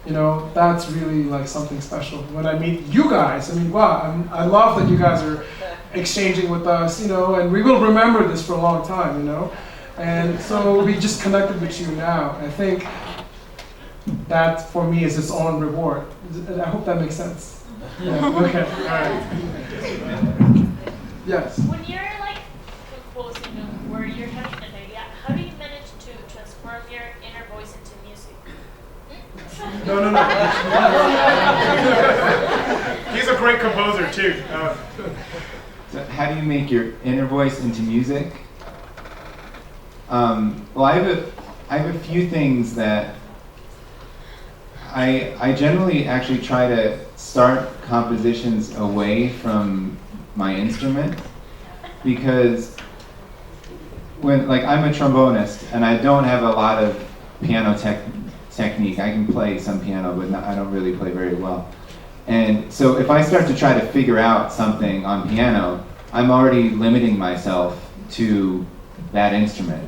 You know, that's really like something special. When I meet you guys, I mean, wow, I love that you guys are exchanging with us, you know, and we will remember this for a long time, you know. And so we just connected with you now. I think that for me is its own reward. I hope that makes sense. Yeah. Okay. All right. Yes. When you're like composing or you're having an idea, how do you manage to transform your inner voice into music? No. He's a great composer too. So how do you make your inner voice into music? Well, I have a few things that I generally actually try to start compositions away from my instrument, because when, like, I'm a trombonist and I don't have a lot of piano technique. I can play some piano, but I don't really play very well. And so if I start to try to figure out something on piano, I'm already limiting myself to that instrument.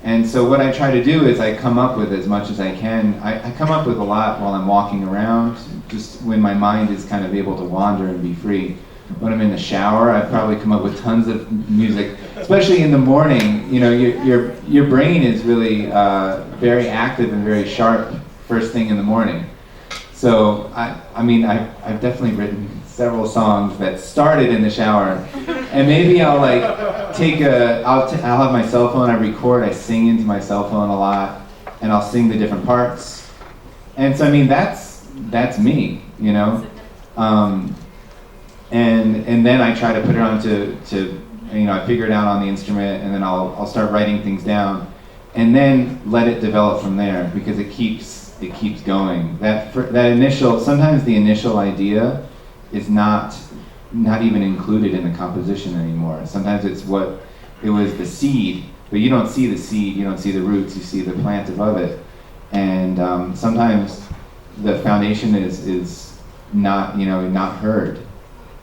And so what I try to do is I come up with as much as I can. I come up with a lot while I'm walking around, just when my mind is kind of able to wander and be free. When I'm in the shower, I probably come up with tons of music, especially in the morning. You know, your brain is really very active and very sharp first thing in the morning. So I mean, I've definitely written several songs that started in the shower, and maybe I'll like I'll have my cell phone, I record, I sing into my cell phone a lot, and I'll sing the different parts. And so I mean, that's me, you know. And then I try to put it on to you know, I figure it out on the instrument, and then I'll start writing things down, and then let it develop from there, because it keeps going. Sometimes the initial idea is not even included in the composition anymore. Sometimes it was the seed, but you don't see the seed, you don't see the roots, you see the plant above it. And sometimes the foundation is not, you know, not heard.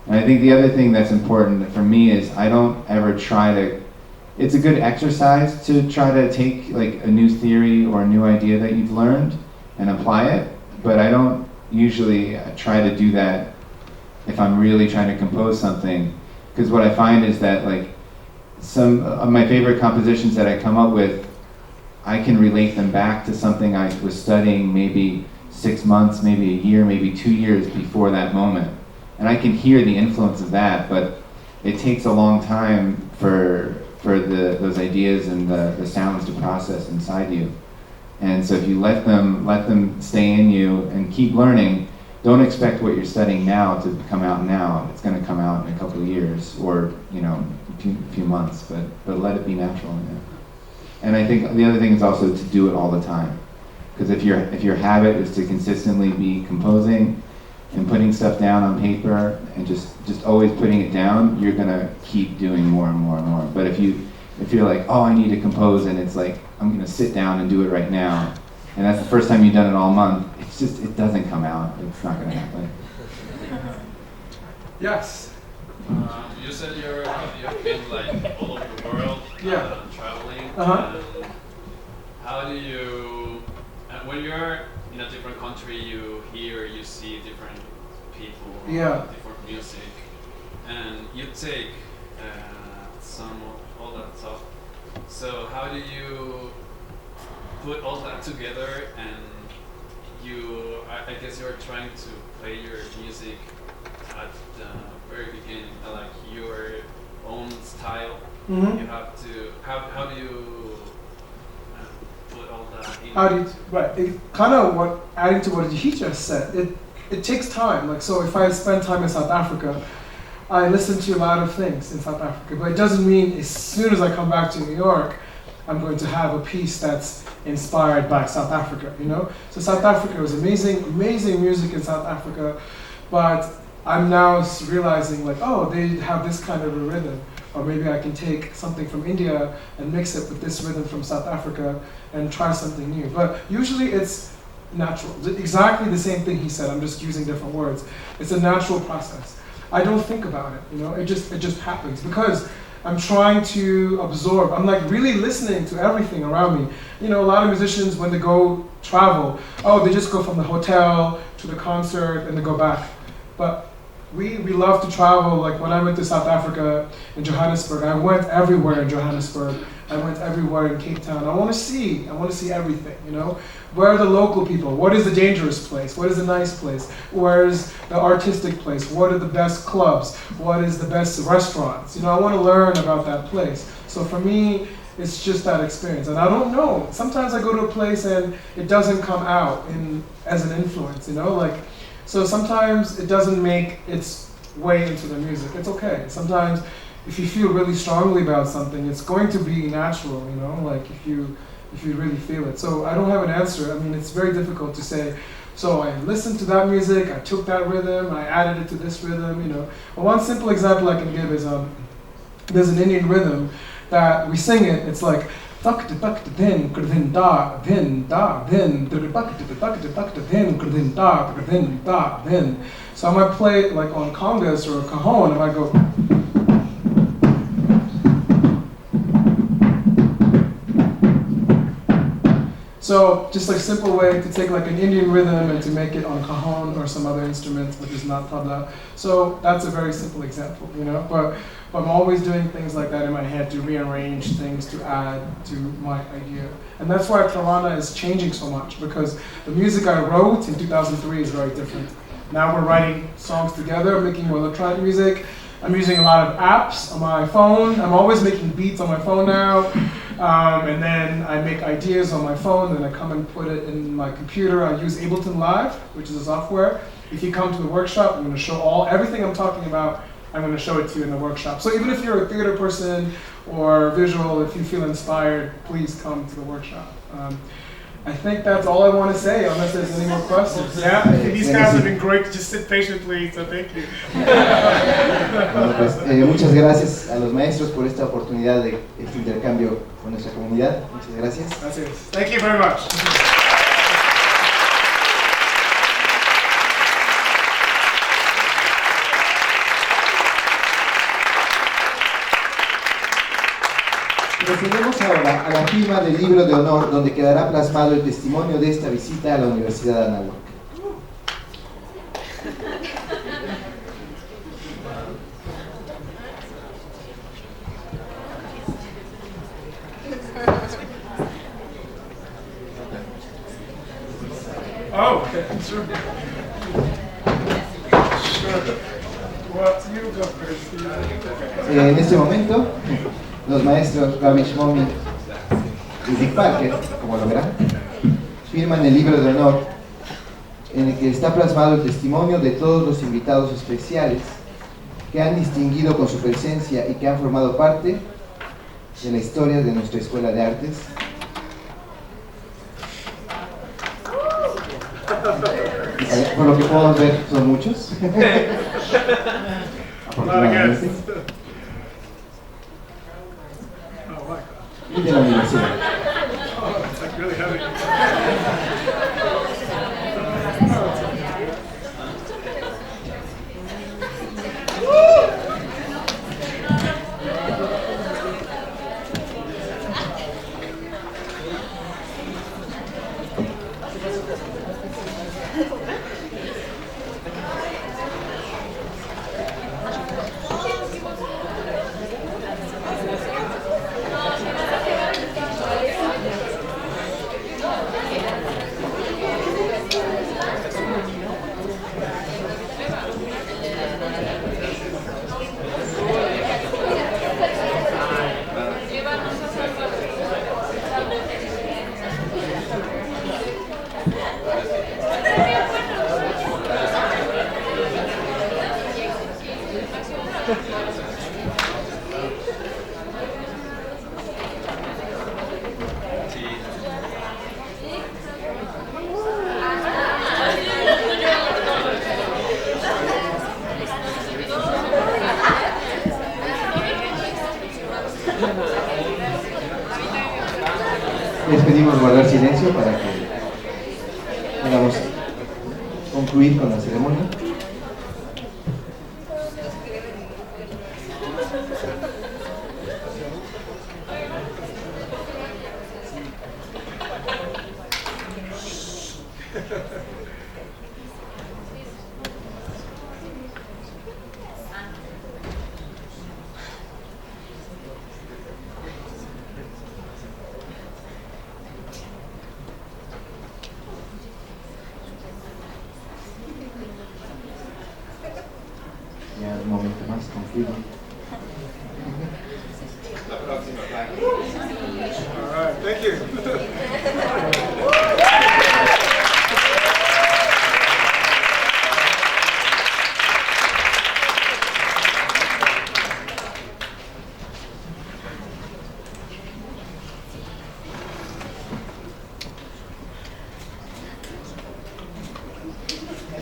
And I think the other thing that's important for me is I don't ever try to, it's a good exercise to try to take like a new theory or a new idea that you've learned and apply it, but I don't usually try to do that if I'm really trying to compose something, because what I find is that like some of my favorite compositions that I come up with, I can relate them back to something I was studying maybe 6 months, maybe a year, maybe 2 years before that moment. And I can hear the influence of that, but it takes a long time for those ideas and the sounds to process inside you. And so if you let them stay in you and keep learning, don't expect what you're studying now to come out now. It's going to come out in a couple of years, or you know, a few months. But let it be natural. You know? And I think the other thing is also to do it all the time, because if your habit is to consistently be composing and putting stuff down on paper and just always putting it down, you're going to keep doing more and more and more. But if you're like, oh, I need to compose, and it's like, I'm going to sit down and do it right now, and that's the first time you've done it all month, it doesn't come out. It's not going to happen. Yes. You said you've been like all over the world, traveling. Uh-huh. How do you, when you're in a different country, you see different people, different music, and you take some of all that stuff. So how do you put all that together? And I guess you're trying to play your music at the very beginning, like your own style. Mm-hmm. You have to. How do you put all that in? Kind of adding to what he just said. It takes time. Like, so if I spend time in South Africa, I listen to a lot of things in South Africa, but it doesn't mean as soon as I come back to New York, I'm going to have a piece that's inspired by South Africa, you know? So South Africa was amazing music in South Africa, but I'm now realizing like, oh, they have this kind of a rhythm, or maybe I can take something from India and mix it with this rhythm from South Africa and try something new. But usually it's natural, exactly the same thing he said, I'm just using different words. It's a natural process. I don't think about it, you know, it just happens, because I'm trying to absorb. I'm like really listening to everything around me. You know, a lot of musicians, when they go travel, oh, they just go from the hotel to the concert and they go back. But we love to travel. Like when I went to South Africa in Johannesburg, I went everywhere in Johannesburg. I went everywhere in Cape Town. I want to see everything, you know? Where are the local people? What is the dangerous place? What is the nice place? Where's the artistic place? What are the best clubs? What is the best restaurants? You know, I want to learn about that place. So for me, it's just that experience. And I don't know. Sometimes I go to a place and it doesn't come out as an influence, you know? Like, so sometimes it doesn't make its way into the music. It's okay. Sometimes if you feel really strongly about something, it's going to be natural, you know, like if you really feel it. So I don't have an answer. I mean, it's very difficult to say, so I listened to that music, I took that rhythm, I added it to this rhythm, you know. But one simple example I can give is there's an Indian rhythm that we sing it, it's like, so I might play it like on congas or cajon, and I go. So just like simple way to take like an Indian rhythm and to make it on cajon or some other instrument which is not tabla. So that's a very simple example, you know. But I'm always doing things like that in my head to rearrange things to add to my idea. And that's why Tarana is changing so much, because the music I wrote in 2003 is very different. Now we're writing songs together, making more electronic music. I'm using a lot of apps on my phone. I'm always making beats on my phone now. And then I make ideas on my phone, then I come and put it in my computer. I use Ableton Live, which is a software. If you come to the workshop, I'm going to show everything I'm talking about, I'm going to show it to you in the workshop. So even if you're a theater person or visual, if you feel inspired, please come to the workshop. I think that's all I want to say, unless there's any more questions. Yeah, these guys have been great. Just sit patiently, so thank you. Bueno, pues, muchas gracias a los maestros por esta oportunidad de este intercambio con nuestra comunidad. Muchas gracias. Gracias. Thank you very much. Procedemos ahora a la firma del libro de honor, donde quedará plasmado el testimonio de esta visita a la Universidad de Anáhuac. Oh, okay, sure. Sure. Well, you go first. En este momento, los maestros Ravish, Momin y Dick Parker, como lo verán, firman el libro de honor en el que está plasmado el testimonio de todos los invitados especiales que han distinguido con su presencia y que han formado parte de la historia de nuestra Escuela de Artes. Por lo que podemos ver, son muchos. Afortunadamente. Y de la universidad. Oh, it's like really heavy. Les pedimos guardar silencio para que podamos concluir con la ceremonia. momento más contigo. La próxima, All right, thank you.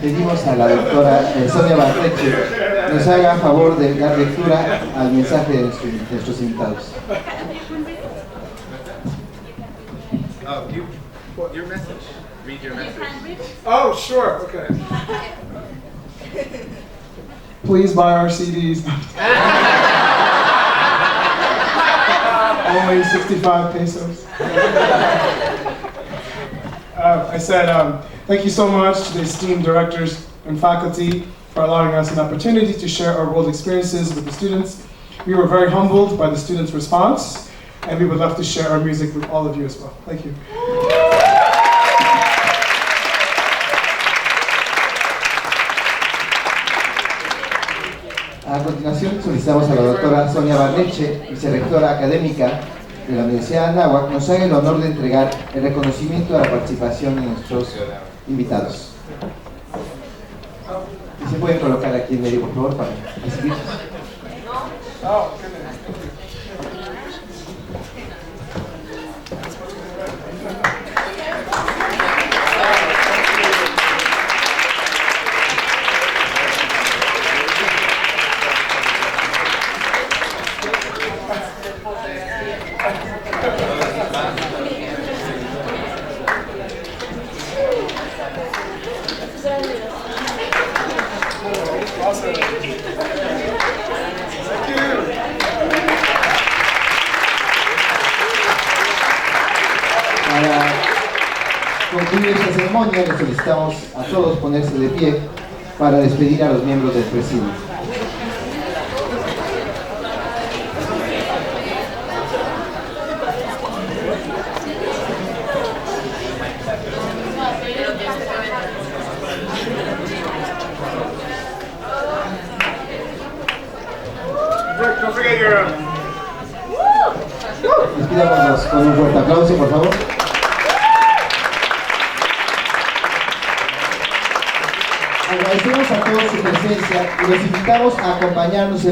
Pedimos a la doctora Sonia Barreche nos haga a favor de dar lectura al mensaje de nuestros invitados. Oh, your message. Read your message. Oh, sure, okay. Please buy our CDs. Only 65 pesos. I said, thank you so much to the esteemed directors and faculty for allowing us an opportunity to share our world experiences with the students. We were very humbled by the students' response, and we would love to share our music with all of you as well. Thank you. A continuación solicitamos a la doctora Sonia Barreche, vicerrectora académica de la Universidad de Anáhuac, nos haga el honor de entregar el reconocimiento a la participación de nuestros invitados. ¿Y se pueden colocar aquí en medio, por favor, para recibirlos? Oh, goodness. Awesome. Thank you. Para concluir esta ceremonia, les solicitamos a todos ponerse de pie para despedir a los miembros del presidio. Don't forget your. Despidámonos con un fuerte aplauso, por favor. Agradecemos a todos su presencia y los invitamos a acompañarnos en